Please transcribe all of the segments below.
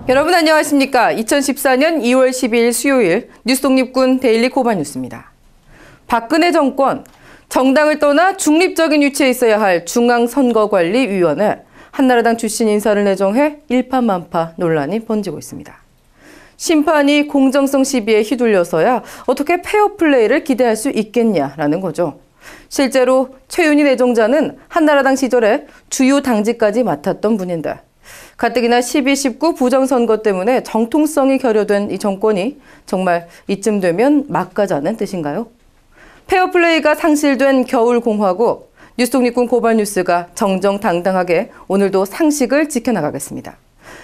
여러분 안녕하십니까? 2014년 2월 12일 수요일 뉴스독립군 데일리 고발뉴스입니다. 박근혜 정권, 정당을 떠나 중립적인 위치에 있어야 할 중앙선거관리위원회 한나라당 출신 인사를 내정해 일파만파 논란이 번지고 있습니다. 심판이 공정성 시비에 휘둘려서야 어떻게 페어플레이를 기대할 수 있겠냐라는 거죠. 실제로 최윤희 내정자는 한나라당 시절에 주요 당직까지 맡았던 분인데 가뜩이나 12.19 부정선거 때문에 정통성이 결여된 이 정권이 정말 이쯤 되면 막가자는 뜻인가요? 페어플레이가 상실된 겨울공화국, 뉴스독립군 고발뉴스가 정정당당하게 오늘도 상식을 지켜나가겠습니다.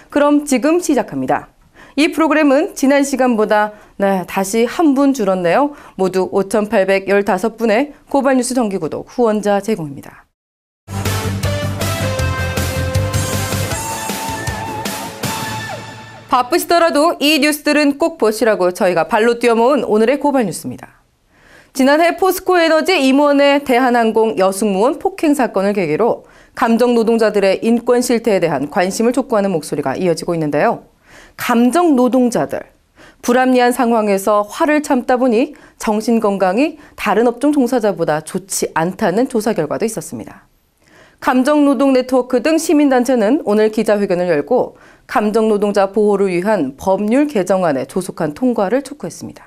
그럼 지금 시작합니다. 이 프로그램은 지난 시간보다 다시 한 분 줄었네요. 모두 5,815분의 고발뉴스 정기구독 후원자 제공입니다. 바쁘시더라도 이 뉴스들은 꼭 보시라고 저희가 발로 뛰어모은 오늘의 고발뉴스입니다. 지난해 포스코에너지 임원의 대한항공 여승무원 폭행 사건을 계기로 감정 노동자들의 인권 실태에 대한 관심을 촉구하는 목소리가 이어지고 있는데요. 감정 노동자들, 불합리한 상황에서 화를 참다 보니 정신건강이 다른 업종 종사자보다 좋지 않다는 조사 결과도 있었습니다. 감정노동 네트워크 등 시민단체는 오늘 기자회견을 열고 감정노동자 보호를 위한 법률 개정안의 조속한 통과를 촉구했습니다.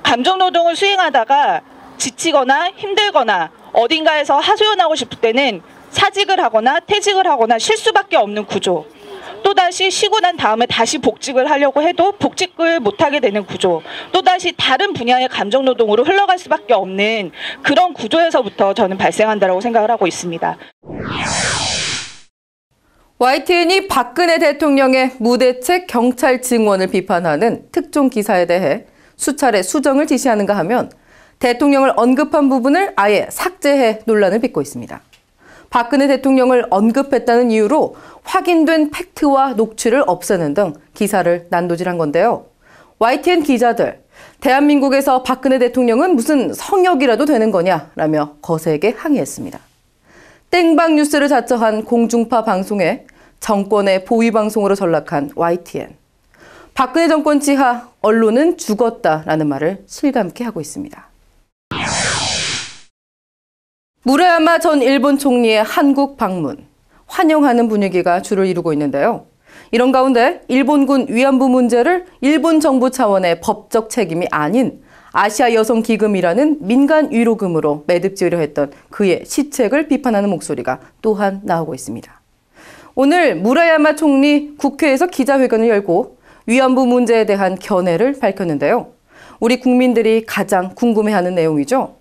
감정노동을 수행하다가 지치거나 힘들거나 어딘가에서 하소연하고 싶을 때는 사직을 하거나 퇴직을 하거나 쉴 수밖에 없는 구조. 또다시 쉬고 난 다음에 다시 복직을 하려고 해도 복직을 못하게 되는 구조. 또다시 다른 분야의 감정노동으로 흘러갈 수밖에 없는 그런 구조에서부터 저는 발생한다고 생각을 하고 있습니다. YTN이 박근혜 대통령의 무대책 경찰 증언을 비판하는 특종 기사에 대해 수차례 수정을 지시하는가 하면 대통령을 언급한 부분을 아예 삭제해 논란을 빚고 있습니다. 박근혜 대통령을 언급했다는 이유로 확인된 팩트와 녹취를 없애는 등 기사를 난도질한 건데요. YTN 기자들, 대한민국에서 박근혜 대통령은 무슨 성역이라도 되는 거냐라며 거세게 항의했습니다. 땡방 뉴스를 자처한 공중파 방송에 정권의 보위 방송으로 전락한 YTN. 박근혜 정권 지하 언론은 죽었다라는 말을 실감케 하고 있습니다. 무라야마 전 일본 총리의 한국 방문, 환영하는 분위기가 주를 이루고 있는데요. 이런 가운데 일본군 위안부 문제를 일본 정부 차원의 법적 책임이 아닌 아시아 여성 기금이라는 민간 위로금으로 매듭지으려 했던 그의 시책을 비판하는 목소리가 또한 나오고 있습니다. 오늘 무라야마 총리 국회에서 기자회견을 열고 위안부 문제에 대한 견해를 밝혔는데요. 우리 국민들이 가장 궁금해하는 내용이죠.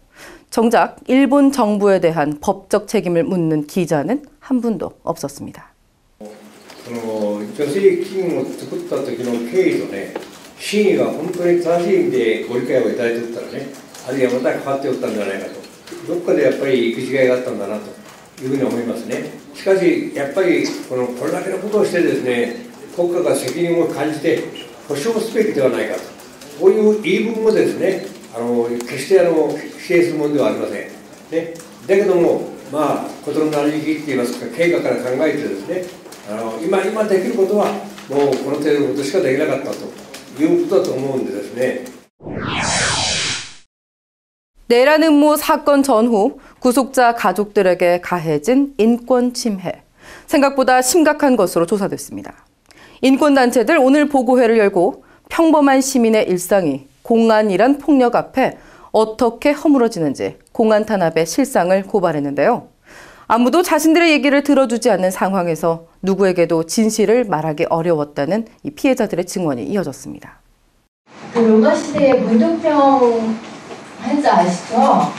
정작 일본 정부에 대한 법적 책임을 묻는 기자는 한 분도 없었습니다. 女性基金を作った時の経緯とね、真意が本当に正しい意味でご理解をいただいておったらね、あるいはまた変わっておったんじゃないかと、どっかでやっぱり行き違いがあったんだなというふうに思いますね。しかしやっぱりこれだけのことをしてですね、国家が責任を感じて保障すべきではないかと、こういう言い分もですね、決して否定するものではありません。ね、だけども、事の成り行きっていいますか、経過から考えてですね、今できることはもうこの程度のことしかできなかったということだと思うんでですね。 내란 음모 사건 전후 구속자 가족들에게 가해진 인권 침해. 생각보다 심각한 것으로 조사됐습니다. 인권단체들 오늘 보고회를 열고 평범한 시민의 일상이 공안이란 폭력 앞에 어떻게 허물어지는지 공안 탄압의 실상을 고발했는데요. 아무도 자신들의 얘기를 들어주지 않는 상황에서 누구에게도 진실을 말하기 어려웠다는 이 피해자들의 증언이 이어졌습니다. 로마 시대의 문둥병 환자 아시죠?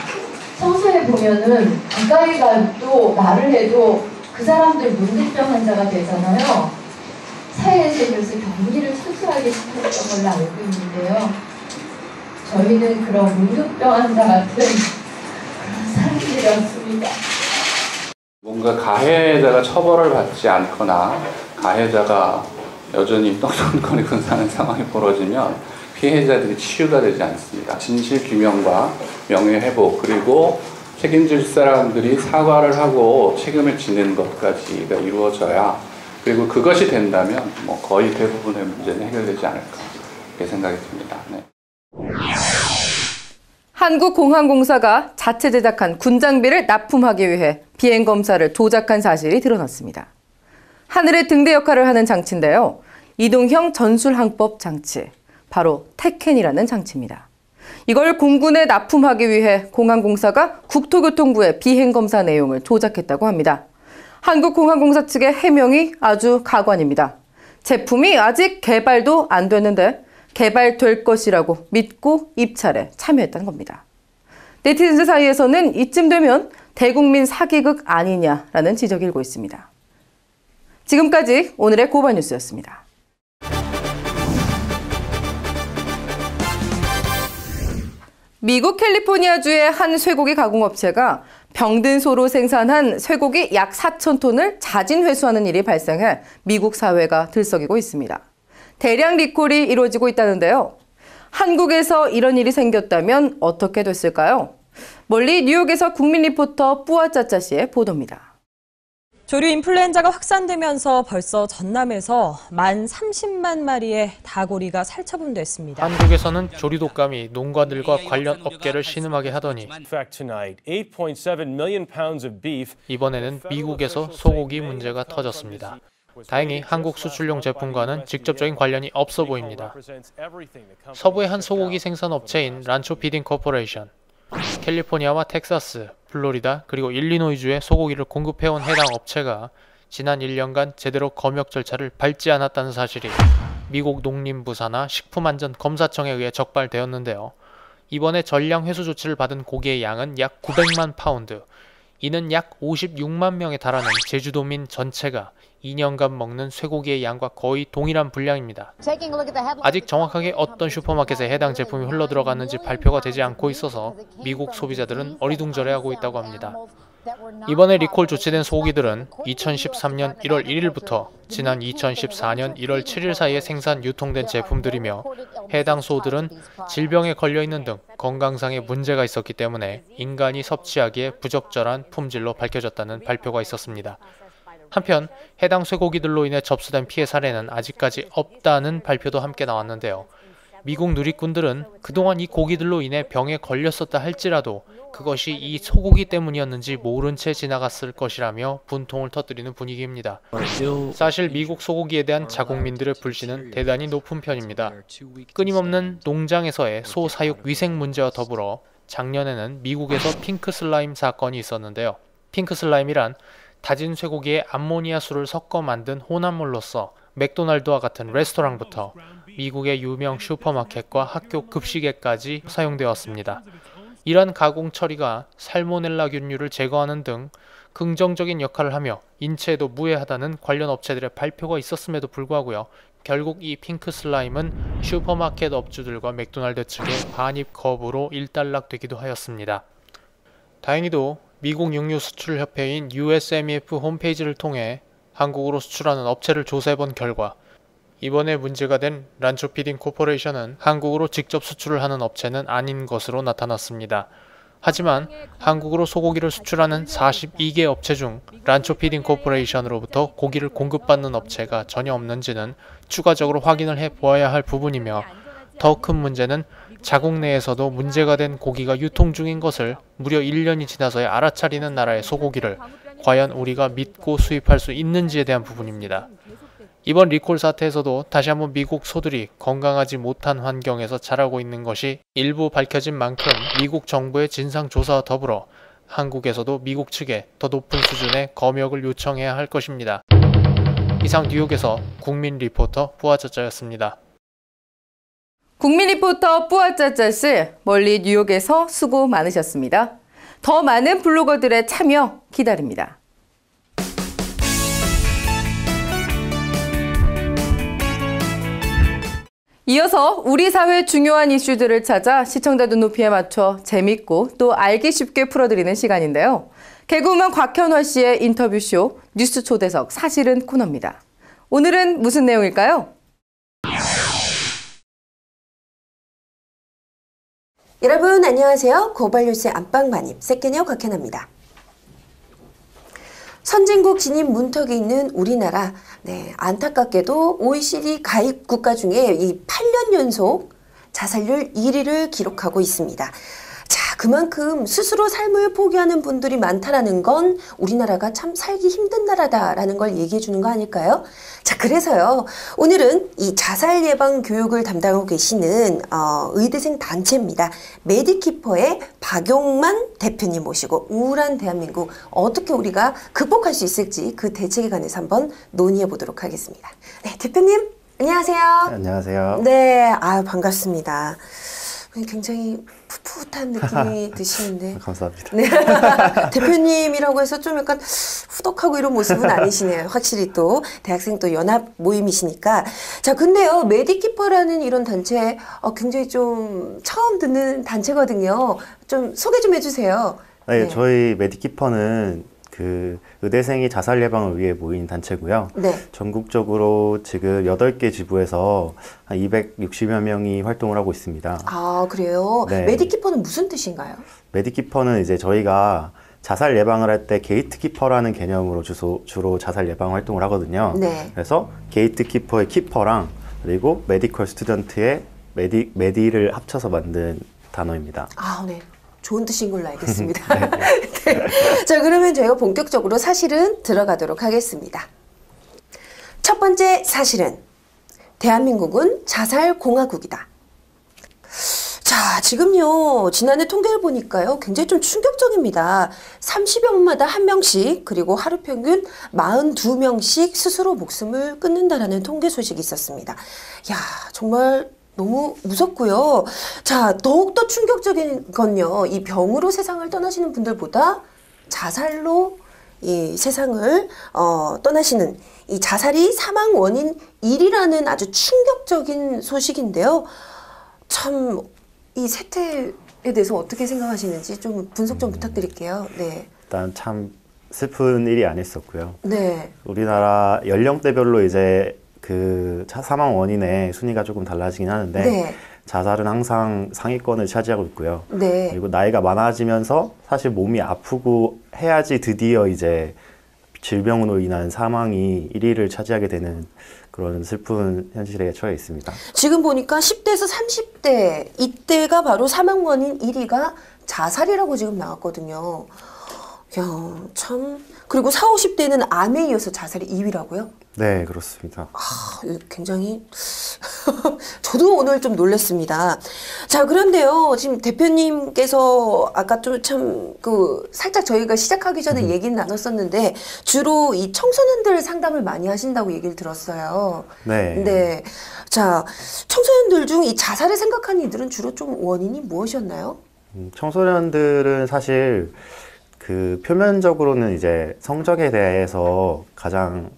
성서에 보면은 가까이 가도 말을 해도 그 사람들 문둥병 환자가 되잖아요. 사회에서 그래서 격리를 철저하게 시켰던 걸로 알고 있는데요. 저희는 그런 문둥병 환자 같은 그런 사람들이었습니다. 뭔가 가해자가 처벌을 받지 않거나 가해자가 여전히 떵떵거리고 사는 상황이 벌어지면 피해자들이 치유가 되지 않습니다. 진실 규명과 명예 회복 그리고 책임질 사람들이 사과를 하고 책임을 지는 것까지가 이루어져야 그리고 그것이 된다면 뭐 거의 대부분의 문제는 해결되지 않을까 이렇게 생각이 듭니다. 네. 한국공항공사가 자체 제작한 군장비를 납품하기 위해 비행검사를 조작한 사실이 드러났습니다. 하늘의 등대 역할을 하는 장치인데요. 이동형 전술항법 장치, 바로 테켄이라는 장치입니다. 이걸 공군에 납품하기 위해 공항공사가 국토교통부의 비행검사 내용을 조작했다고 합니다. 한국공항공사 측의 해명이 아주 가관입니다. 제품이 아직 개발도 안 됐는데 개발될 것이라고 믿고 입찰에 참여했다는 겁니다. 네티즌들 사이에서는 이쯤 되면 대국민 사기극 아니냐라는 지적이 일고 있습니다. 지금까지 오늘의 고발뉴스였습니다. 미국 캘리포니아주의 한 쇠고기 가공업체가 병든 소로 생산한 쇠고기 약 4,000톤을 자진 회수하는 일이 발생해 미국 사회가 들썩이고 있습니다. 대량 리콜이 이루어지고 있다는데요. 한국에서 이런 일이 생겼다면 어떻게 됐을까요? 멀리 뉴욕에서 국민 리포터 뿌아짜짜 씨의 보도입니다. 조류 인플루엔자가 확산되면서 벌써 전남에서 만 30만 마리의 다고리가 살처분됐습니다. 한국에서는 조류 독감이 농가들과 관련 업계를 신음하게 하더니 이번에는 미국에서 소고기 문제가 터졌습니다. 다행히 한국 수출용 제품과는 직접적인 관련이 없어 보입니다. 서부의 한 소고기 생산 업체인 란초 피딩 코퍼레이션, 캘리포니아와 텍사스, 플로리다 그리고 일리노이주에 소고기를 공급해온 해당 업체가 지난 1년간 제대로 검역 절차를 밟지 않았다는 사실이 미국 농림부 산하 식품안전검사청에 의해 적발되었는데요. 이번에 전량 회수 조치를 받은 고기의 양은 약 900만 파운드, 이는 약 56만 명에 달하는 제주도민 전체가 2년간 먹는 쇠고기의 양과 거의 동일한 분량입니다. 아직 정확하게 어떤 슈퍼마켓에 해당 제품이 흘러들어갔는지 발표가 되지 않고 있어서 미국 소비자들은 어리둥절해하고 있다고 합니다. 이번에 리콜 조치된 소고기들은 2013년 1월 1일부터 지난 2014년 1월 7일 사이에 생산 유통된 제품들이며 해당 소들은 질병에 걸려있는 등 건강상의 문제가 있었기 때문에 인간이 섭취하기에 부적절한 품질로 밝혀졌다는 발표가 있었습니다. 한편 해당 쇠고기들로 인해 접수된 피해 사례는 아직까지 없다는 발표도 함께 나왔는데요. 미국 누리꾼들은 그동안 이 고기들로 인해 병에 걸렸었다 할지라도 그것이 이 소고기 때문이었는지 모른 채 지나갔을 것이라며 분통을 터뜨리는 분위기입니다. 사실 미국 소고기에 대한 자국민들의 불신은 대단히 높은 편입니다. 끊임없는 농장에서의 소 사육 위생 문제와 더불어 작년에는 미국에서 핑크 슬라임 사건이 있었는데요. 핑크 슬라임이란 다진 쇠고기에 암모니아수를 섞어 만든 혼합물로서 맥도날드와 같은 레스토랑부터 미국의 유명 슈퍼마켓과 학교 급식에까지 사용되었습니다. 이러한 가공 처리가 살모넬라균류를 제거하는 등 긍정적인 역할을 하며 인체에도 무해하다는 관련 업체들의 발표가 있었음에도 불구하고요. 결국 이 핑크 슬라임은 슈퍼마켓 업주들과 맥도날드 측의 반입 거부로 일단락되기도 하였습니다. 다행히도 미국 육류 수출 협회인 USMEF 홈페이지를 통해 한국으로 수출하는 업체를 조사해본 결과 이번에 문제가 된 란초 피딩 코퍼레이션은 한국으로 직접 수출을 하는 업체는 아닌 것으로 나타났습니다. 하지만 한국으로 소고기를 수출하는 42개 업체 중 란초 피딩 코퍼레이션으로부터 고기를 공급받는 업체가 전혀 없는지는 추가적으로 확인을 해보아야 할 부분이며 더 큰 문제는 자국 내에서도 문제가 된 고기가 유통 중인 것을 무려 1년이 지나서야 알아차리는 나라의 소고기를 과연 우리가 믿고 수입할 수 있는지에 대한 부분입니다. 이번 리콜 사태에서도 다시 한번 미국 소들이 건강하지 못한 환경에서 자라고 있는 것이 일부 밝혀진 만큼 미국 정부의 진상조사와 더불어 한국에서도 미국 측에 더 높은 수준의 검역을 요청해야 할 것입니다. 이상 뉴욕에서 국민 리포터 뿌아짜짜였습니다. 국민 리포터 뿌아짜짜 씨, 멀리 뉴욕에서 수고 많으셨습니다. 더 많은 블로거들의 참여 기다립니다. 이어서 우리 사회 중요한 이슈들을 찾아 시청자 눈높이에 맞춰 재밌고 또 알기 쉽게 풀어드리는 시간인데요. 개그우먼 곽현화 씨의 인터뷰쇼 뉴스 초대석 사실은 코너입니다. 오늘은 무슨 내용일까요? 여러분 안녕하세요. 고발뉴스의 안방반입 세케니어 곽현아입니다. 선진국 진입 문턱에 있는 우리나라, 네, 안타깝게도 OECD 가입 국가 중에 이 8년 연속 자살률 1위를 기록하고 있습니다. 자, 그만큼 스스로 삶을 포기하는 분들이 많다라는 건 우리나라가 참 살기 힘든 나라다라는 걸 얘기해 주는 거 아닐까요? 자, 그래서요, 오늘은 이 자살 예방 교육을 담당하고 계시는 의대생 단체입니다. 메디키퍼의 박용만 대표님 모시고 우울한 대한민국 어떻게 우리가 극복할 수 있을지 그 대책에 관해서 한번 논의해 보도록 하겠습니다. 네, 대표님 안녕하세요. 안녕하세요. 네, 아유 반갑습니다. 굉장히 풋풋한 느낌이 드시는데. 감사합니다. 네. 대표님이라고 해서 좀 약간 후덕하고 이런 모습은 아니시네요. 확실히 또 대학생 또 연합 모임이시니까. 자, 근데요, 메디키퍼라는 이런 단체 굉장히 좀 처음 듣는 단체거든요. 좀 소개 좀 해주세요. 네, 네. 저희 메디키퍼는 그 의대생이 자살 예방을 위해 모인 단체고요. 네. 전국적으로 지금 8개 지부에서 한 260여 명이 활동을 하고 있습니다. 아, 그래요? 네. 메디키퍼는 무슨 뜻인가요? 메디키퍼는 이제 저희가 자살 예방을 할 때 게이트키퍼라는 개념으로 주로 자살 예방 활동을 하거든요. 네. 그래서 게이트키퍼의 키퍼랑 그리고 메디컬 스튜던트의 메디를 합쳐서 만든 단어입니다. 아, 네. 좋은 뜻인 걸로 알겠습니다. 네. 자, 그러면 저희가 본격적으로 사실은 들어가도록 하겠습니다. 첫 번째 사실은 대한민국은 자살공화국이다. 자, 지금요, 지난해 통계를 보니까요, 굉장히 좀 충격적입니다. 30여분마다 한 명씩, 그리고 하루 평균 42명씩 스스로 목숨을 끊는다라는 통계 소식이 있었습니다. 야, 정말 너무 무섭고요. 자, 더욱더 충격적인 건요, 이 병으로 세상을 떠나시는 분들보다 자살로 이 세상을 떠나시는 이 자살이 사망 원인 1위라는 아주 충격적인 소식인데요. 참 이 세태에 대해서 어떻게 생각하시는지 좀 분석 좀 부탁드릴게요. 네. 일단 참 슬픈 일이 아니었고요. 네. 우리나라 연령대별로 이제 그 사망 원인의 순위가 조금 달라지긴 하는데 네. 자살은 항상 상위권을 차지하고 있고요. 네. 그리고 나이가 많아지면서 사실 몸이 아프고 해야지 드디어 이제 질병으로 인한 사망이 1위를 차지하게 되는 그런 슬픈 현실에 처해 있습니다. 지금 보니까 10대에서 30대 이때가 바로 사망 원인 1위가 자살이라고 지금 나왔거든요. 야, 참. 그리고 40, 50대는 암에 이어서 자살이 2위라고요? 네, 그렇습니다. 아, 굉장히 저도 오늘 좀 놀랐습니다. 자, 그런데요, 지금 대표님께서 아까 좀 참 살짝 저희가 시작하기 전에 얘기는 나눴었는데 주로 이 청소년들 상담을 많이 하신다고 얘기를 들었어요. 네. 네. 자, 청소년들 중 이 자살을 생각하는 이들은 주로 좀 원인이 무엇이었나요? 청소년들은 사실 그 표면적으로는 이제 성적에 대해서 가장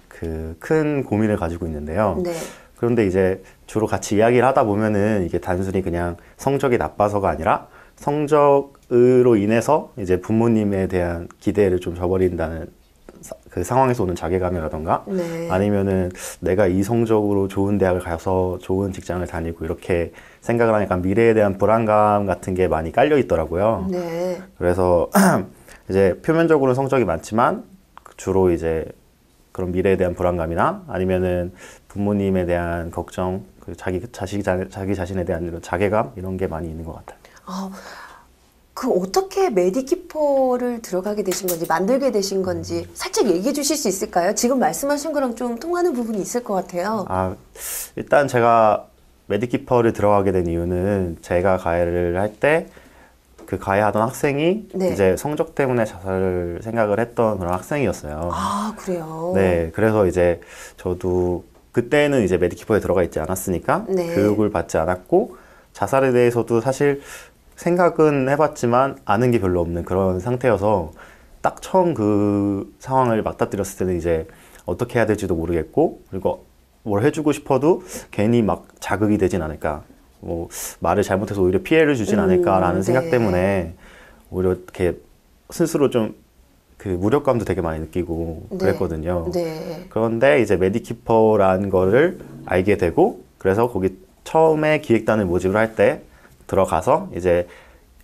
그 큰 고민을 가지고 있는데요. 네. 그런데 이제 주로 같이 이야기를 하다 보면은 이게 단순히 그냥 성적이 나빠서가 아니라 성적으로 인해서 이제 부모님에 대한 기대를 좀 저버린다는 그 상황에서 오는 자괴감이라던가 네. 아니면은 내가 이성적으로 좋은 대학을 가서 좋은 직장을 다니고 이렇게 생각을 하니까 미래에 대한 불안감 같은 게 많이 깔려 있더라고요. 네. 그래서 이제 표면적으로는 성적이 많지만 주로 이제 그런 미래에 대한 불안감이나 아니면은 부모님에 대한 걱정, 자기 자신에 대한 이런 자괴감 이런 게 많이 있는 것 같아요. 어떻게 메디키퍼를 들어가게 되신 건지, 만들게 되신 건지 살짝 얘기해 주실 수 있을까요? 지금 말씀하신 거랑 좀 통하는 부분이 있을 것 같아요. 일단 제가 메디키퍼를 들어가게 된 이유는 제가 가해를 할 때 그 가해하던 학생이 네. 이제 성적 때문에 자살을 생각을 했던 그런 학생이었어요. 아, 그래요? 네, 그래서 이제 저도 그때는 이제 메디키퍼에 들어가 있지 않았으니까 네. 교육을 받지 않았고 자살에 대해서도 사실 생각은 해봤지만 아는 게 별로 없는 그런 상태여서 딱 처음 그 상황을 맞닥뜨렸을 때는 이제 어떻게 해야 될지도 모르겠고 그리고 뭘 해주고 싶어도 괜히 막 자극이 되진 않을까 뭐 말을 잘못해서 오히려 피해를 주진 않을까라는 네. 생각 때문에 오히려 이렇게 스스로 좀 그 무력감도 되게 많이 느끼고 네. 그랬거든요. 네. 그런데 이제 메디키퍼라는 거를 알게 되고 그래서 거기 처음에 기획단을 모집을 할 때 들어가서 이제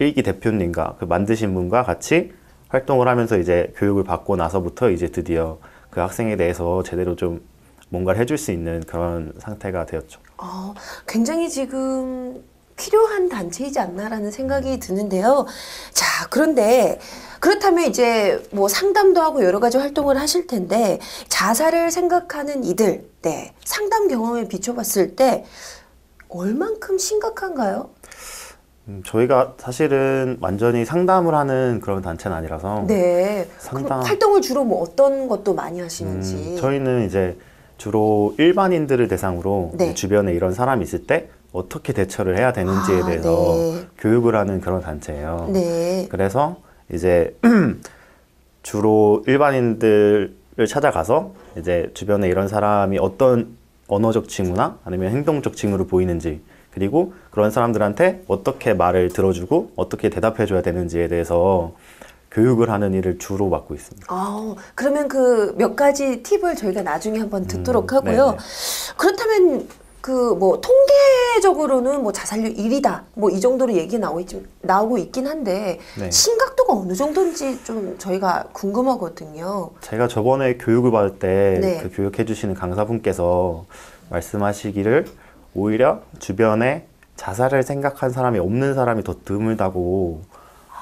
1기 대표님과 그 만드신 분과 같이 활동을 하면서 이제 교육을 받고 나서부터 이제 드디어 그 학생에 대해서 제대로 좀 뭔가를 해줄 수 있는 그런 상태가 되었죠. 굉장히 지금 필요한 단체이지 않나라는 생각이 드는데요. 자, 그런데 그렇다면 이제 뭐 상담도 하고 여러 가지 활동을 하실 텐데 자살을 생각하는 이들, 네, 상담 경험에 비춰봤을 때 얼만큼 심각한가요? 저희가 사실은 완전히 상담을 하는 그런 단체는 아니라서 네. 상담 활동을 주로 뭐 어떤 것도 많이 하시는지. 저희는 이제 주로 일반인들을 대상으로 네. 주변에 이런 사람이 있을 때 어떻게 대처를 해야 되는지에 대해서 네. 교육을 하는 그런 단체예요. 네. 그래서 이제 주로 일반인들을 찾아가서 이제 주변에 이런 사람이 어떤 언어적 징후나 아니면 행동적 징후를 보이는지, 그리고 그런 사람들한테 어떻게 말을 들어주고 어떻게 대답해줘야 되는지에 대해서 교육을 하는 일을 주로 맡고 있습니다. 그러면 그 몇 가지 팁을 저희가 나중에 한번 듣도록 하고요. 네네. 그렇다면 그 뭐 통계적으로는 뭐 자살률 1위다 뭐 이 정도로 얘기 나오고 있긴 한데 네. 심각도가 어느 정도인지 좀 저희가 궁금하거든요. 제가 저번에 교육을 받을 때 네. 그 교육해 주시는 강사분께서 말씀하시기를 오히려 주변에 자살을 생각한 사람이 없는 사람이 더 드물다고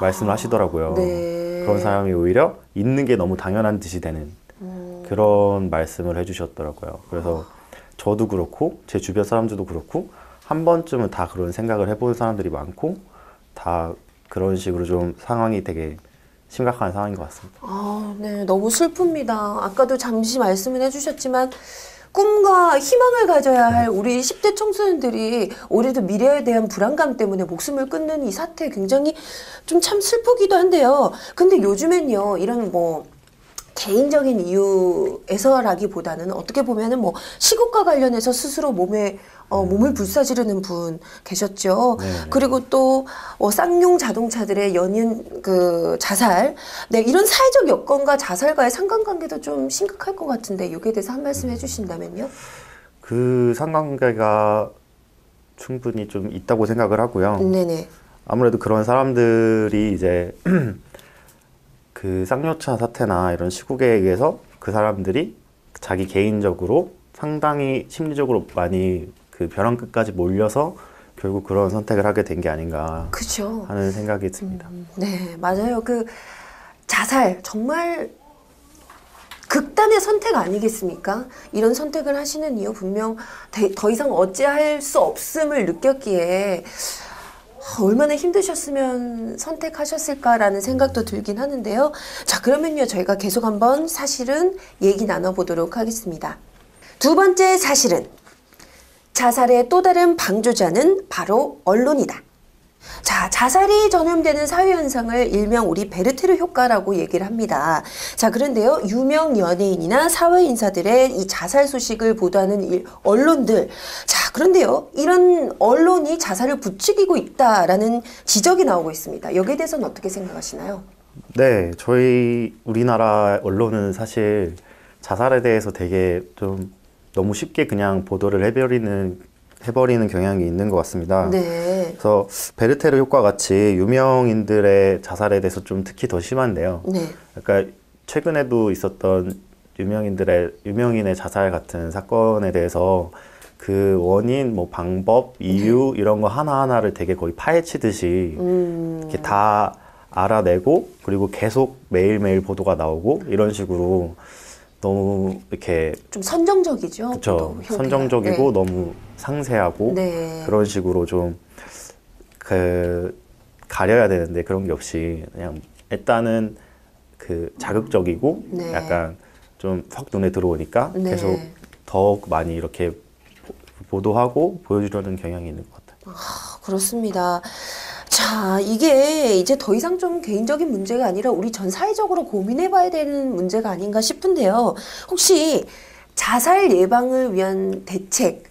말씀을 하시더라고요. 네. 그런 사람이 오히려 있는 게 너무 당연한 듯이 되는 그런 말씀을 해주셨더라고요. 그래서 저도 그렇고 제 주변 사람들도 그렇고 한 번쯤은 다 그런 생각을 해본 사람들이 많고 다 그런 식으로 좀 상황이 되게 심각한 상황인 것 같습니다. 네, 너무 슬픕니다. 아까도 잠시 말씀을 해주셨지만 꿈과 희망을 가져야 할 우리 10대 청소년들이 올해도 미래에 대한 불안감 때문에 목숨을 끊는 이 사태 굉장히 좀 참 슬프기도 한데요. 근데 요즘엔요, 이런 뭐 개인적인 이유에서라기보다는 어떻게 보면은 뭐 시국과 관련해서 스스로 몸을 불사지르는 분 계셨죠. 네네. 그리고 또 쌍용 자동차들의 연이은 그 자살, 네, 이런 사회적 여건과 자살과의 상관관계도 좀 심각할 것 같은데 여기에 대해서 한 말씀 해주신다면요. 그 상관관계가 충분히 좀 있다고 생각을 하고요. 네네. 아무래도 그런 사람들이 이제 그 쌍용차 사태나 이런 시국에 의해서 그 사람들이 자기 개인적으로 상당히 심리적으로 많이 그 벼랑 끝까지 몰려서 결국 그런 선택을 하게 된 게 아닌가 그쵸. 하는 생각이 듭니다. 네, 맞아요. 그 자살 정말 극단의 선택 아니겠습니까? 이런 선택을 하시는 이유 분명 더 이상 어찌할 수 없음을 느꼈기에 얼마나 힘드셨으면 선택하셨을까라는 생각도 들긴 하는데요. 자, 그러면요, 저희가 계속 한번 사실은 얘기 나눠보도록 하겠습니다. 두 번째 사실은 자살의 또 다른 방조자는 바로 언론이다. 자, 자살이 전염되는 사회현상을 일명 우리 베르테르 효과라고 얘기를 합니다. 자, 그런데요, 유명 연예인이나 사회인사들의 이 자살 소식을 보도하는 언론들. 자, 그런데요, 이런 언론이 자살을 부추기고 있다라는 지적이 나오고 있습니다. 여기에 대해서는 어떻게 생각하시나요? 네, 저희 우리나라 언론은 사실 자살에 대해서 되게 좀 너무 쉽게 그냥 보도를 해버리는 경향이 있는 것 같습니다. 네. 그래서 베르테르 효과 같이 유명인들의 자살에 대해서 좀 특히 더 심한데요. 네. 그러니까 최근에도 있었던 유명인의 자살 같은 사건에 대해서 그 원인, 뭐 방법, 이유 이런 거 하나하나를 되게 거의 파헤치듯이 이렇게 다 알아내고 그리고 계속 매일매일 보도가 나오고 이런 식으로 너무 이렇게 좀 선정적이죠. 그렇죠. 선정적이고 네. 너무 상세하고 네. 그런 식으로 좀 그 가려야 되는데 그런 게 없이 그냥 일단은 그 자극적이고 네. 약간 좀 확 눈에 들어오니까 네. 계속 더욱 많이 이렇게 보도하고 보여주려는 경향이 있는 것 같아요. 그렇습니다. 자, 이게 이제 더 이상 좀 개인적인 문제가 아니라 우리 전 사회적으로 고민해봐야 되는 문제가 아닌가 싶은데요. 혹시 자살 예방을 위한 대책,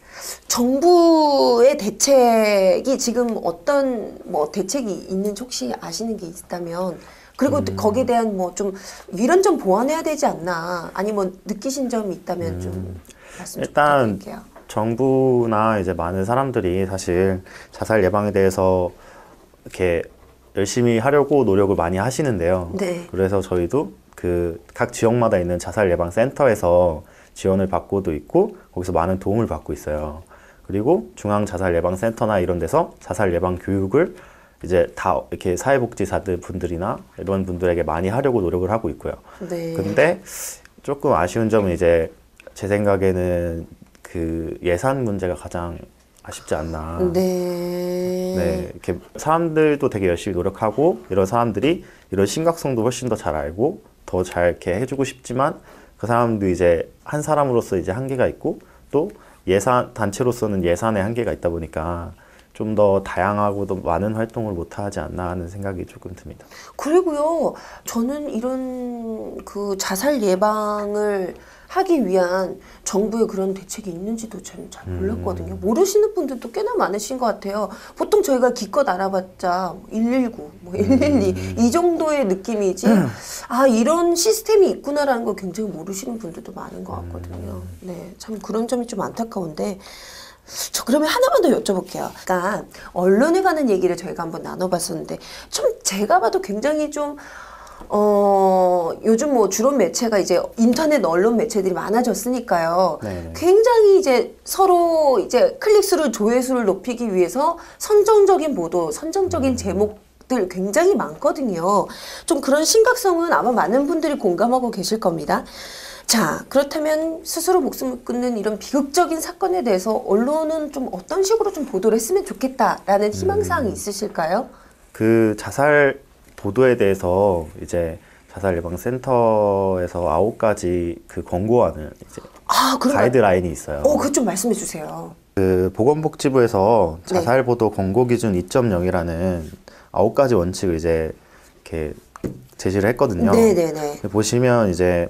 정부의 대책이 지금 어떤 뭐 대책이 있는지 혹시 아시는 게 있다면, 그리고 거기에 대한 뭐 좀 이런 점 보완해야 되지 않나, 아니면 느끼신 점이 있다면 좀 말씀 좀 일단 부탁드릴게요. 정부나 이제 많은 사람들이 사실 자살 예방에 대해서 이렇게 열심히 하려고 노력을 많이 하시는데요. 네. 그래서 저희도 그 각 지역마다 있는 자살 예방 센터에서 지원을 받고도 있고 거기서 많은 도움을 받고 있어요. 그리고 중앙 자살 예방 센터나 이런 데서 자살 예방 교육을 이제 다 이렇게 사회복지사들 분들이나 이런 분들에게 많이 하려고 노력을 하고 있고요. 네. 근데 조금 아쉬운 점은 이제 제 생각에는 그 예산 문제가 가장 아쉽지 않나. 네, 이렇게 사람들도 되게 열심히 노력하고 이런 사람들이 이런 심각성도 훨씬 더 잘 알고 더 잘 이렇게 해주고 싶지만 그 사람도 이제 한 사람으로서 이제 한계가 있고 또 예산 단체로서는 예산의 한계가 있다 보니까 좀 더 다양하고 더 많은 활동을 못 하지 않나 하는 생각이 조금 듭니다. 그리고요, 저는 이런 그 자살 예방을 하기 위한 정부의 그런 대책이 있는지도 저는 잘 몰랐거든요. 모르시는 분들도 꽤나 많으신 것 같아요. 보통 저희가 기껏 알아봤자 119, 뭐 112 이 정도의 느낌이지 아 이런 시스템이 있구나라는 걸 굉장히 모르시는 분들도 많은 것 같거든요. 네, 참 그런 점이 좀 안타까운데 저 그러면 하나만 더 여쭤볼게요. 그러니까 언론에 관한 얘기를 저희가 한번 나눠봤었는데 좀 제가 봐도 굉장히 좀 요즘 뭐 주로 매체가 이제 인터넷 언론 매체들이 많아졌으니까요. 네네. 굉장히 이제 서로 이제 클릭수를 조회수를 높이기 위해서 선정적인 보도, 선정적인 제목들 굉장히 많거든요. 좀 그런 심각성은 아마 많은 분들이 공감하고 계실 겁니다. 자, 그렇다면 스스로 목숨을 끊는 이런 비극적인 사건에 대해서 언론은 좀 어떤 식으로 좀 보도를 했으면 좋겠다라는 희망사항이 있으실까요? 그 자살 보도에 대해서 이제 자살 예방 센터에서 9가지 그 권고안을 이제 가이드라인이 있어요. 그거 좀 말씀해 주세요. 그 보건복지부에서 자살 보도 권고 기준 2.0이라는 9가지 원칙을 이제 이렇게 제시를 했거든요. 네네네. 보시면 이제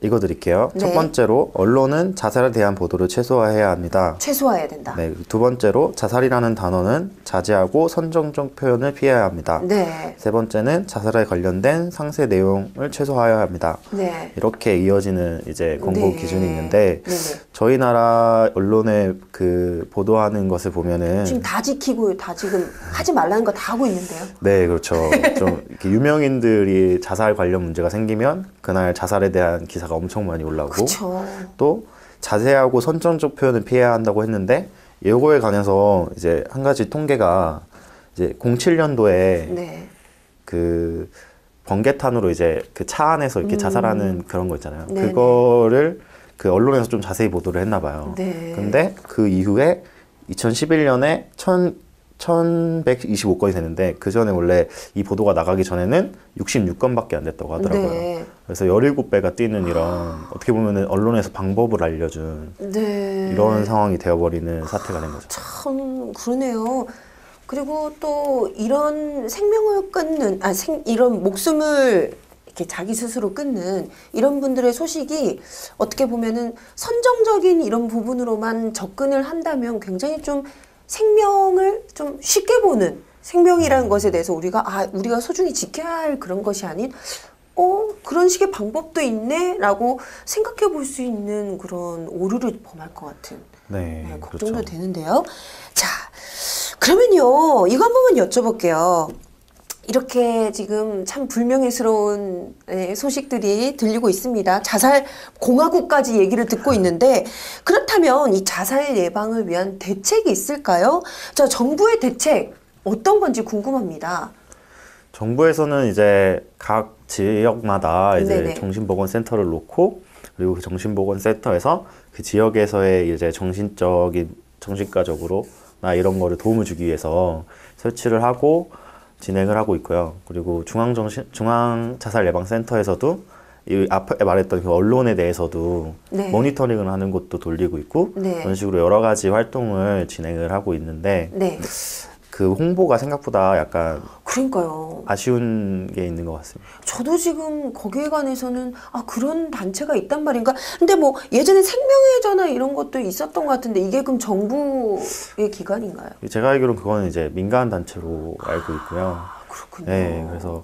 이거 드릴게요. 첫 번째로 언론은 자살에 대한 보도를 최소화해야 합니다. 최소화해야 된다. 네. 두 번째로 자살이라는 단어는 자제하고 선정적 표현을 피해야 합니다. 네. 세 번째는 자살에 관련된 상세 내용을 최소화해야 합니다. 네. 이렇게 이어지는 이제 권고 기준이 있는데 네네. 저희 나라 언론에 그 보도하는 것을 보면은 지금 다 지키고 다 지금 하지 말라는 거 다 하고 있는데요. 네, 그렇죠. 좀 이렇게 유명인들이 자살 관련 문제가 생기면 그날 자살에 대한 기사가 엄청 많이 올라오고 그쵸. 또 자세하고 선정적 표현을 피해야 한다고 했는데 이거에 관해서 이제 한 가지 통계가 이제 07년도에 그 번개탄으로 이제 그 차 안에서 이렇게 자살하는 그런 거 있잖아요. 네네. 그거를 그 언론에서 좀 자세히 보도를 했나 봐요. 네. 근데 그 이후에 2011년에 1125건이 되는데 그 전에 원래 이 보도가 나가기 전에는 66건밖에 안 됐다고 하더라고요. 네. 그래서 17배가 뛰는 이런 어떻게 보면은 언론에서 방법을 알려준 이런 상황이 되어버리는 사태가 된 거죠. 참 그러네요. 그리고 또 이런 생명을 끊는 이런 목숨을 이렇게 자기 스스로 끊는 이런 분들의 소식이 어떻게 보면은 선정적인 이런 부분으로만 접근을 한다면 굉장히 좀 생명을 좀 쉽게 보는 생명이라는 것에 대해서 우리가 소중히 지켜야 할 그런 것이 아닌 그런 식의 방법도 있네 라고 생각해 볼 수 있는 그런 오류를 범할 것 같은 걱정도 그렇죠. 되는데요. 자, 그러면요 이거 한 번만 여쭤볼게요. 이렇게 지금 참 불명예스러운 소식들이 들리고 있습니다. 자살 공화국까지 얘기를 듣고 있는데 그렇다면 이 자살 예방을 위한 대책이 있을까요? 자, 정부의 대책 어떤 건지 궁금합니다. 정부에서는 이제 각 지역마다 이제 네네. 정신보건센터를 놓고 그리고 그 정신보건센터에서 그 지역에서의 이제 정신과적으로나 이런 거를 도움을 주기 위해서 설치를 하고 진행을 하고 있고요. 그리고 중앙자살예방센터에서도 이 앞에 말했던 그 언론에 대해서도 모니터링을 하는 곳도 돌리고 있고 그런 식으로 여러 가지 활동을 진행을 하고 있는데 그 홍보가 생각보다 약간 그러니까요. 아쉬운 게 있는 것 같습니다. 저도 지금 거기에 관해서는 그런 단체가 있단 말인가? 근데 뭐 예전에 생명의 전화 이런 것도 있었던 것 같은데 이게 그럼 정부의 기관인가요? 제가 알기로는 그거는 이제 민간 단체로 알고 있고요. 그렇군요. 네, 그래서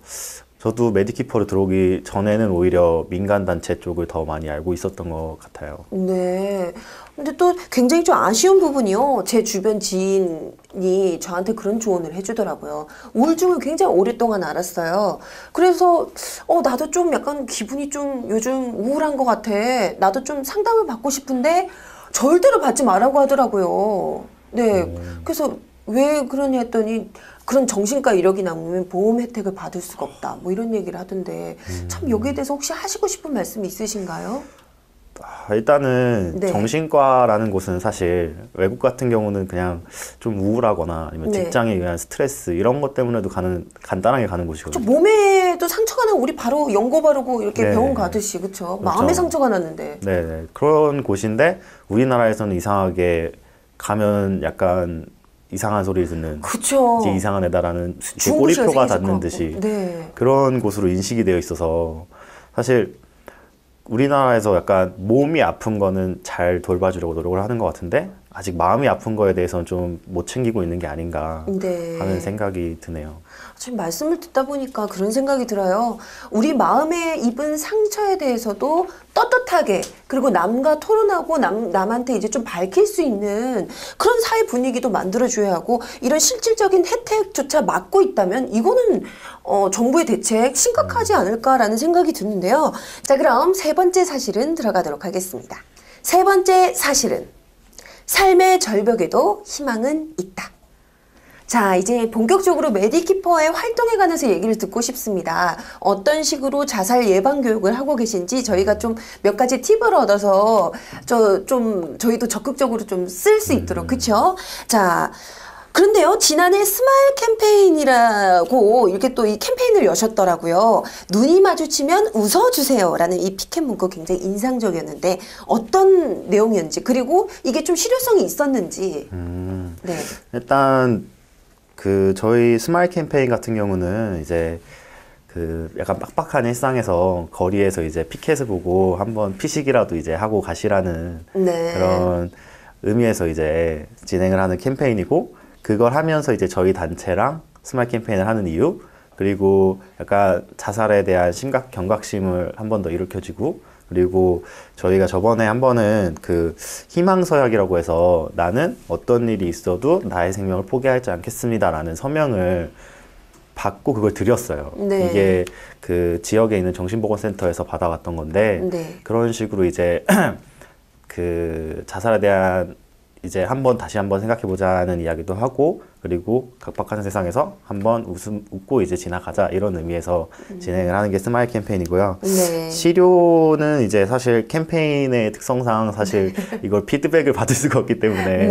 저도 메디키퍼로 들어오기 전에는 오히려 민간단체 쪽을 더 많이 알고 있었던 것 같아요. 네. 근데 또 굉장히 좀 아쉬운 부분이요. 제 주변 지인이 저한테 그런 조언을 해주더라고요. 우울증을 굉장히 오랫동안 앓았어요. 그래서 나도 좀 약간 기분이 좀 요즘 우울한 것 같아. 나도 좀 상담을 받고 싶은데 절대로 받지 말라고 하더라고요. 네. 그래서 왜 그러냐 했더니 그런 정신과 이력이 남으면 보험 혜택을 받을 수가 없다. 뭐 이런 얘기를 하던데 참 여기에 대해서 혹시 하시고 싶은 말씀 있으신가요? 일단은 네. 정신과라는 곳은 사실 외국 같은 경우는 그냥 좀 우울하거나 아니면 네. 직장에 의한 스트레스 이런 것 때문에도 간단하게 가는 곳이거든요. 몸에도 상처가 나면 우리 바로 연고 바르고 이렇게 네. 병원 가듯이 그렇죠. 마음에 그렇죠. 상처가 났는데. 네, 그런 곳인데 우리나라에서는 이상하게 가면 약간 이상한 소리 듣는 그쵸. 이제 이상한 애다라는 좋은 꼬리표가 곳이라 닿는 생기실 듯이 것 같고. 네. 그런 곳으로 인식이 되어 있어서 사실 우리나라에서 약간 몸이 아픈 거는 잘 돌봐주려고 노력을 하는 것 같은데 아직 마음이 아픈 거에 대해서는 좀 못 챙기고 있는 게 아닌가 네. 하는 생각이 드네요. 지금 말씀을 듣다 보니까 그런 생각이 들어요. 우리 마음에 입은 상처에 대해서도 떳떳하게 그리고 남과 토론하고 남한테 이제 좀 밝힐 수 있는 그런 사회 분위기도 만들어줘야 하고 이런 실질적인 혜택조차 막고 있다면 이거는 정부의 대책 심각하지 않을까라는 생각이 드는데요. 자, 그럼 세 번째 사실은 들어가도록 하겠습니다. 세 번째 사실은 삶의 절벽에도 희망은 있다. 자, 이제 본격적으로 메디키퍼의 활동에 관해서 얘기를 듣고 싶습니다. 어떤 식으로 자살 예방 교육을 하고 계신지 저희가 좀 몇 가지 팁을 얻어서 저희도 적극적으로 좀 쓸 수 있도록, 그쵸? 자, 그런데요, 지난해 스마일 캠페인이라고 이렇게 또 이 캠페인을 여셨더라고요. 눈이 마주치면 웃어주세요 라는 이 피켓 문구 굉장히 인상적이었는데 어떤 내용이었는지 그리고 이게 좀 실효성이 있었는지. 네. 일단 저희 스마일 캠페인 같은 경우는 이제 약간 빡빡한 일상에서 거리에서 이제 피켓을 보고 한번 피식이라도 이제 하고 가시라는 네. 그런 의미에서 이제 진행을 하는 캠페인이고 그걸 하면서 이제 저희 단체랑 스마일 캠페인을 하는 이유 그리고 약간 자살에 대한 심각 경각심을 한 번 더 일으켜주고 그리고 저희가 저번에 한 번은 희망서약이라고 해서 나는 어떤 일이 있어도 나의 생명을 포기하지 않겠습니다라는 서명을 받고 그걸 드렸어요. 네. 이게 지역에 있는 정신보건센터에서 받아갔던 건데 네. 그런 식으로 이제 자살에 대한 이제 다시 한번 생각해보자는 이야기도 하고 그리고 각박한 세상에서 한번 웃고 이제 지나가자 이런 의미에서 진행을 하는 게 스마일 캠페인이고요. 네. 치료는 이제 사실 캠페인의 특성상 사실 이걸 피드백을 받을 수가 없기 때문에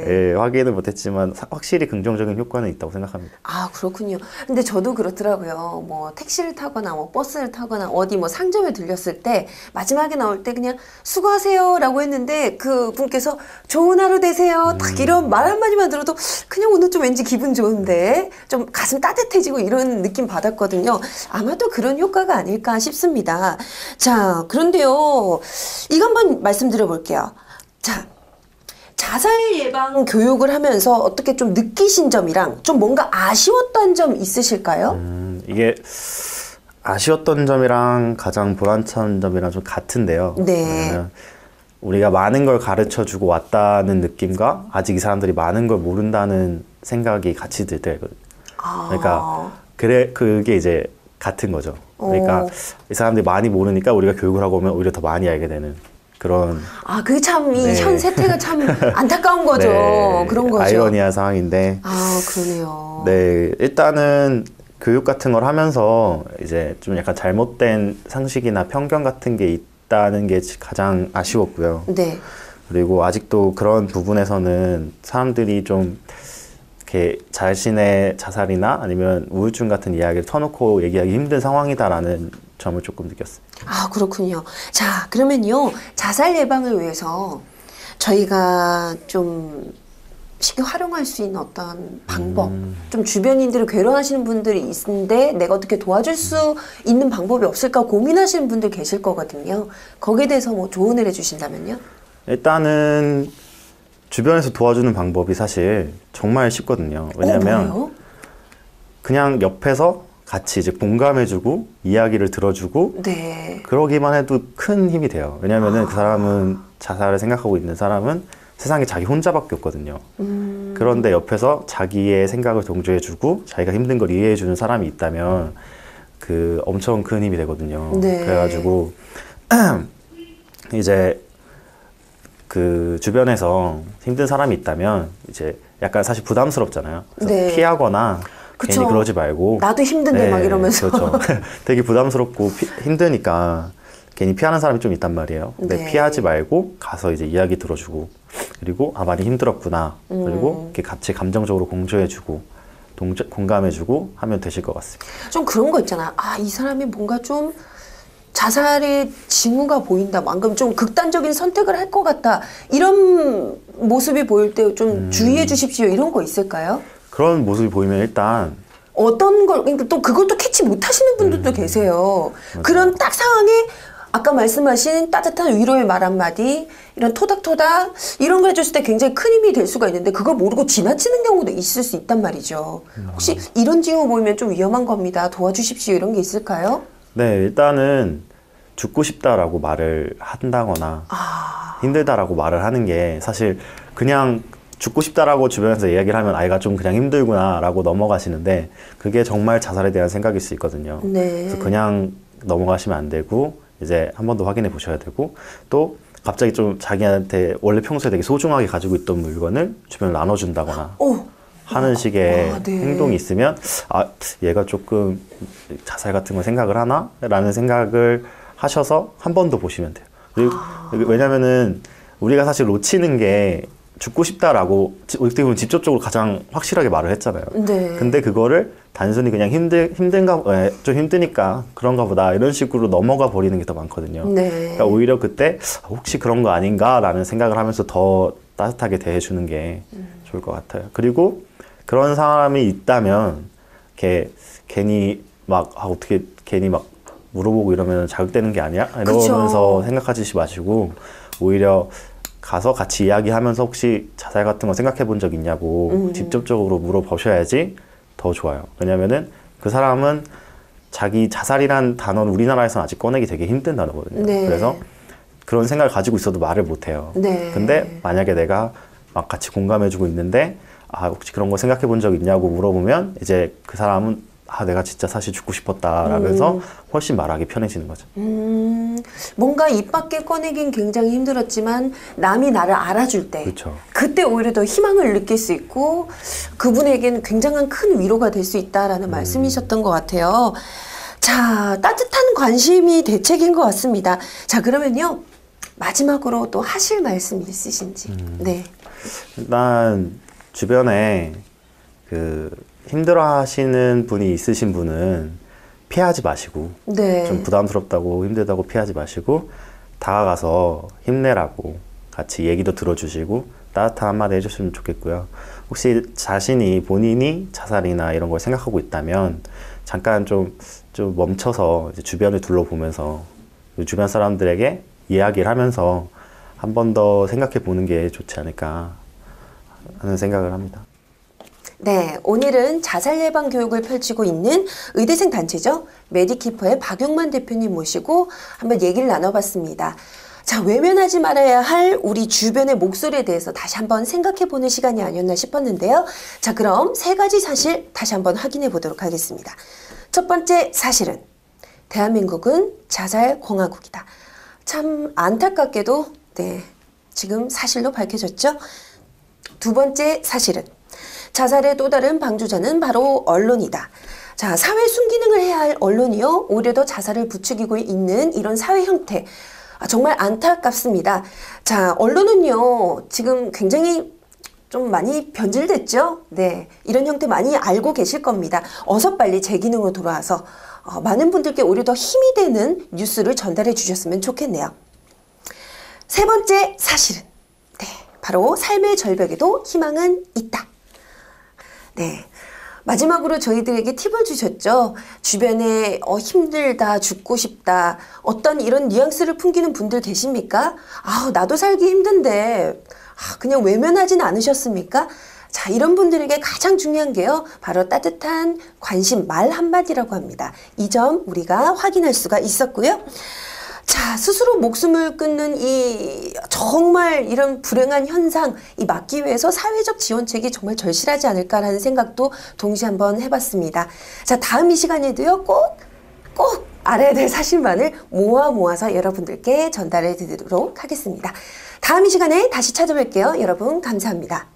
예, 확인을 못했지만 확실히 긍정적인 효과는 있다고 생각합니다. 아, 그렇군요. 근데 저도 그렇더라고요. 뭐 택시를 타거나 뭐 버스를 타거나 어디 뭐 상점에 들렸을 때 마지막에 나올 때 그냥 수고하세요라고 했는데 그 분께서 좋은 하루 되세요. 딱 이런 말 한마디만 들어도 그냥 오늘 좀 왠지 기분 좋은데 좀 가슴 따뜻해지고 이런 느낌 받았거든요. 아마도 그런 효과가 아닐까 싶습니다. 자, 그런데요. 이거 한번 말씀드려 볼게요. 자, 자살 예방 교육을 하면서 어떻게 좀 느끼신 점이랑 좀 뭔가 아쉬웠던 점 있으실까요? 이게 아쉬웠던 점이랑 가장 보람찬 점이랑 좀 같은데요. 네. 우리가 많은 걸 가르쳐주고 왔다는 느낌과 아직 이 사람들이 많은 걸 모른다는 생각이 같이 들 때거든요. 그러니까 그게 이제 같은 거죠. 그러니까 이 사람들이 많이 모르니까 우리가 교육을 하고 오면 오히려 더 많이 알게 되는 그런. 아, 그게 참 이 현 세태가 참 안타까운 거죠. 네, 그런 거죠. 아이러니한 상황인데. 아, 그러네요. 네, 일단은 교육 같은 걸 하면서 이제 좀 약간 잘못된 상식이나 편견 같은 게 있다는 게 가장 아쉬웠고요. 네. 그리고 아직도 그런 부분에서는 사람들이 좀 이렇게 자신의 자살이나 아니면 우울증 같은 이야기를 터놓고 얘기하기 힘든 상황이다라는 점을 조금 느꼈어요. 아, 그렇군요. 자, 그러면요. 자살 예방을 위해서 저희가 좀 쉽게 활용할 수 있는 어떤 방법, 좀 주변인들을 괴로워하시는 분들이 있는데 내가 어떻게 도와줄 수 있는 방법이 없을까 고민하시는 분들 계실 거거든요. 거기에 대해서 뭐 조언을 해주신다면요? 일단은 주변에서 도와주는 방법이 사실 정말 쉽거든요. 왜냐하면 뭐예요? 그냥 옆에서 같이 이제 공감해주고 이야기를 들어주고 네. 그러기만 해도 큰 힘이 돼요. 왜냐하면은 그 사람은 자살을 생각하고 있는 사람은 세상에 자기 혼자밖에 없거든요. 그런데 옆에서 자기의 생각을 동조해주고 자기가 힘든 걸 이해해주는 사람이 있다면 그 엄청 큰 힘이 되거든요. 네. 그래가지고 이제 그 주변에서 힘든 사람이 있다면 이제 약간 사실 부담스럽잖아요. 그래서 네. 피하거나 그쵸. 괜히 그러지 말고 나도 힘든데 막 이러면서. 그렇죠. 되게 부담스럽고 힘드니까 괜히 피하는 사람이 좀 있단 말이에요. 근데 네. 피하지 말고 가서 이제 이야기 들어주고 그리고 많이 힘들었구나. 그리고 이렇게 같이 감정적으로 공조해주고 공감해주고 하면 되실 것 같습니다. 좀 그런 거 있잖아. 이 사람이 뭔가 좀 자살의 징후가 보인다. 방금 좀 극단적인 선택을 할 것 같다. 이런 모습이 보일 때 좀 주의해 주십시오. 이런 거 있을까요? 그런 모습이 보이면 일단 어떤 걸, 그러니까 또 그걸 또 캐치 못 하시는 분들도 계세요. 맞아요. 그런 딱 상황에 아까 말씀하신 따뜻한 위로의 말 한마디, 이런 토닥토닥, 이런 거 해줬을 때 굉장히 큰 힘이 될 수가 있는데 그걸 모르고 지나치는 경우도 있을 수 있단 말이죠. 혹시 이런 징후 보이면 좀 위험한 겁니다. 도와주십시오. 이런 게 있을까요? 네, 일단은 죽고 싶다라고 말을 한다거나 힘들다라고 말을 하는 게 사실 그냥 죽고 싶다라고 주변에서 이야기를 하면 아이가 좀 그냥 힘들구나 라고 넘어가시는데 그게 정말 자살에 대한 생각일 수 있거든요. 네. 그래서 그냥 넘어가시면 안 되고 이제 한 번 더 확인해 보셔야 되고 또 갑자기 좀 자기한테 원래 평소에 되게 소중하게 가지고 있던 물건을 주변으로 나눠준다거나 하는 식의 네. 행동이 있으면 얘가 조금 자살 같은 걸 생각을 하나? 라는 생각을 하셔서 한 번 더 보시면 돼요. 그리고 왜냐면은 우리가 사실 놓치는 게 죽고 싶다라고 어떻게 보면 직접적으로 가장 확실하게 말을 했잖아요. 네. 근데 그거를 단순히 그냥 좀 힘드니까 그런가 보다 이런 식으로 넘어가 버리는 게 더 많거든요. 네. 그러니까 오히려 그때 혹시 그런 거 아닌가라는 생각을 하면서 더 따뜻하게 대해주는 게 좋을 것 같아요. 그리고 그런 사람이 있다면 괜히 막 어떻게 괜히 막 물어보고 이러면 자극되는 게 아니야? 이러면서 생각하지 마시고 오히려 가서 같이 이야기하면서 혹시 자살 같은 거 생각해 본 적 있냐고 직접적으로 물어보셔야지 더 좋아요. 왜냐면은 그 사람은 자기 자살이란 단어는 우리나라에서는 아직 꺼내기 되게 힘든 단어거든요. 네. 그래서 그런 생각을 가지고 있어도 말을 못 해요. 네. 근데 만약에 내가 막 같이 공감해주고 있는데 혹시 그런 거 생각해 본 적 있냐고 물어보면 이제 그 사람은 내가 진짜 사실 죽고 싶었다라면서 훨씬 말하기 편해지는 거죠. 뭔가 입 밖에 꺼내긴 굉장히 힘들었지만 남이 나를 알아줄 때 그렇죠. 그때 오히려 더 희망을 느낄 수 있고 그분에게는 굉장한 큰 위로가 될 수 있다라는 말씀이셨던 것 같아요. 자, 따뜻한 관심이 대책인 것 같습니다. 자, 그러면요. 마지막으로 또 하실 말씀 있으신지. 네. 일단 주변에 힘들어하시는 분이 있으신 분은 피하지 마시고 네. 좀 부담스럽다고 힘들다고 피하지 마시고 다가가서 힘내라고 같이 얘기도 들어주시고 따뜻한 한마디 해줬으면 좋겠고요. 혹시 본인이 자살이나 이런 걸 생각하고 있다면 잠깐 좀 멈춰서 이제 주변을 둘러보면서 주변 사람들에게 이야기를 하면서 한 번 더 생각해 보는 게 좋지 않을까 하는 생각을 합니다. 네, 오늘은 자살 예방 교육을 펼치고 있는 의대생 단체죠. 메디키퍼의 박용만 대표님 모시고 한번 얘기를 나눠봤습니다. 자, 외면하지 말아야 할 우리 주변의 목소리에 대해서 다시 한번 생각해보는 시간이 아니었나 싶었는데요. 자, 그럼 3가지 사실 다시 한번 확인해 보도록 하겠습니다. 첫 번째 사실은 대한민국은 자살 공화국이다. 참 안타깝게도 지금 사실로 밝혀졌죠. 두 번째 사실은 자살의 또 다른 방주자는 바로 언론이다. 자, 사회 순기능을 해야 할 언론이요. 오히려 더 자살을 부추기고 있는 이런 사회 형태. 정말 안타깝습니다. 자, 언론은요. 지금 굉장히 좀 많이 변질됐죠? 네. 이런 형태 많이 알고 계실 겁니다. 어서 빨리 제 기능으로 돌아와서 많은 분들께 오히려 더 힘이 되는 뉴스를 전달해 주셨으면 좋겠네요. 세 번째 사실은 바로 삶의 절벽에도 희망은 있다. 네. 마지막으로 저희들에게 팁을 주셨죠. 주변에 힘들다, 죽고 싶다, 어떤 이런 뉘앙스를 풍기는 분들 계십니까? 나도 살기 힘든데 그냥 외면하진 않으셨습니까? 자, 이런 분들에게 가장 중요한 게요. 바로 따뜻한 관심, 말 한마디라고 합니다. 이 점 우리가 확인할 수가 있었고요. 자, 스스로 목숨을 끊는 이 정말 이런 불행한 현상 이 막기 위해서 사회적 지원책이 정말 절실하지 않을까라는 생각도 동시에 한번 해봤습니다. 자, 다음 이 시간에도요. 꼭 알아야 될 사실만을 모아서 여러분들께 전달해 드리도록 하겠습니다. 다음 이 시간에 다시 찾아뵐게요. 여러분 감사합니다.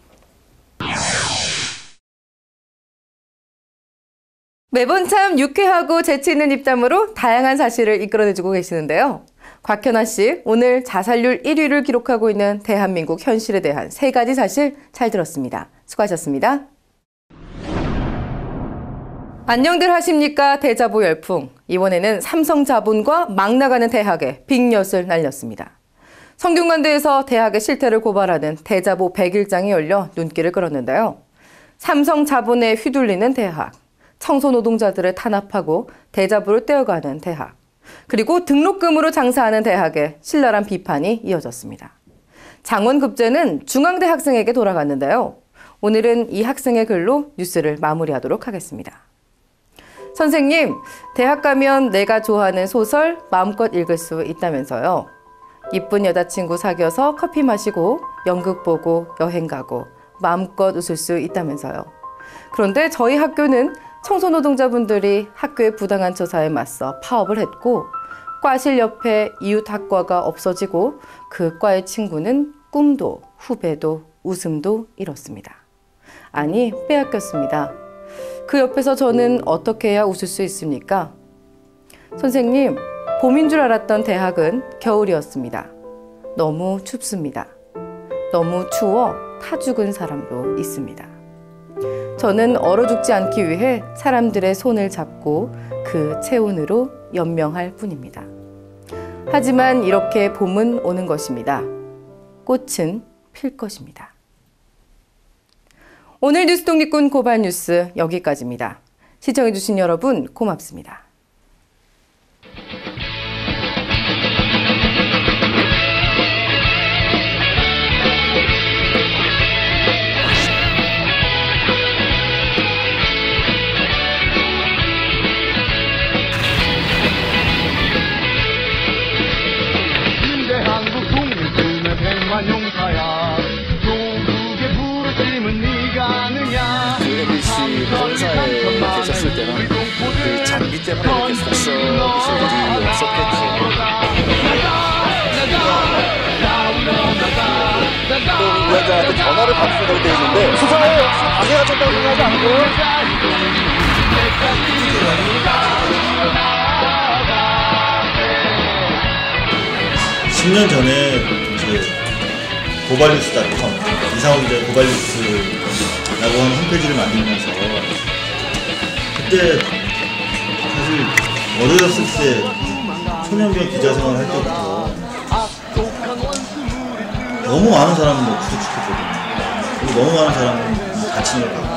매번 참 유쾌하고 재치 있는 입담으로 다양한 사실을 이끌어내주고 계시는데요. 곽현아 씨, 오늘 자살률 1위를 기록하고 있는 대한민국 현실에 대한 3가지 사실 잘 들었습니다. 수고하셨습니다. 안녕들 하십니까? 대자보 열풍. 이번에는 삼성자본과 막 나가는 대학에 빅엿을 날렸습니다. 성균관대에서 대학의 실태를 고발하는 대자보 100일장이 열려 눈길을 끌었는데요. 삼성자본에 휘둘리는 대학, 청소노동자들을 탄압하고 대자보를 떼어가는 대학, 그리고 등록금으로 장사하는 대학에 신랄한 비판이 이어졌습니다. 장원급제는 중앙대 학생에게 돌아갔는데요. 오늘은 이 학생의 글로 뉴스를 마무리하도록 하겠습니다. 선생님, 대학 가면 내가 좋아하는 소설 마음껏 읽을 수 있다면서요. 이쁜 여자친구 사귀어서 커피 마시고 연극 보고 여행 가고 마음껏 웃을 수 있다면서요. 그런데 저희 학교는 청소노동자분들이 학교의 부당한 처사에 맞서 파업을 했고 과실 옆에 이웃 학과가 없어지고 그 과의 친구는 꿈도 후배도 웃음도 잃었습니다. 아니, 빼앗겼습니다. 그 옆에서 저는 어떻게 해야 웃을 수 있습니까? 선생님, 봄인 줄 알았던 대학은 겨울이었습니다. 너무 춥습니다. 너무 추워 타 죽은 사람도 있습니다. 저는 얼어 죽지 않기 위해 사람들의 손을 잡고 그 체온으로 연명할 뿐입니다. 하지만 이렇게 봄은 오는 것입니다. 꽃은 필 것입니다. 오늘 뉴스 독립군 고발 뉴스 여기까지입니다. 시청해주신 여러분 고맙습니다. 용사야 조국의 부르심은 네가 아느냐. MBC 본사에 계셨을 때는 그 장비 때문에 이렇게 속썩이실 일이 없었겠지. 위원장한테 전화를 받으시도록 되어 있는데 수사에 방해가 쳤다고 생각하지 않고요? 10년 전에 고발뉴스닷컴 이상호 기자의 고발뉴스라고 하는 홈페이지를 만들면서 그때 사실 어려졌을 때 초년병 기자 생활할 때부터 너무 많은 사람을 구속시켰거든요. 그리고 너무 많은 사람을 다치는 걸 봤고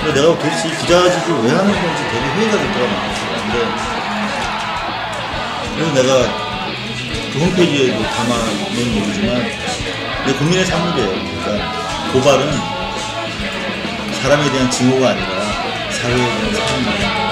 근데 내가 도대체 이 기자직을 왜 하는 건지 되게 회의가 될 때가 많았어요. 그래서 내가 그 홈페이지에도 담아놓은 얘기지만 내 국민의 삶이래요. 그러니까 고발은 사람에 대한 증오가 아니라 사회에 대한 사랑입니다.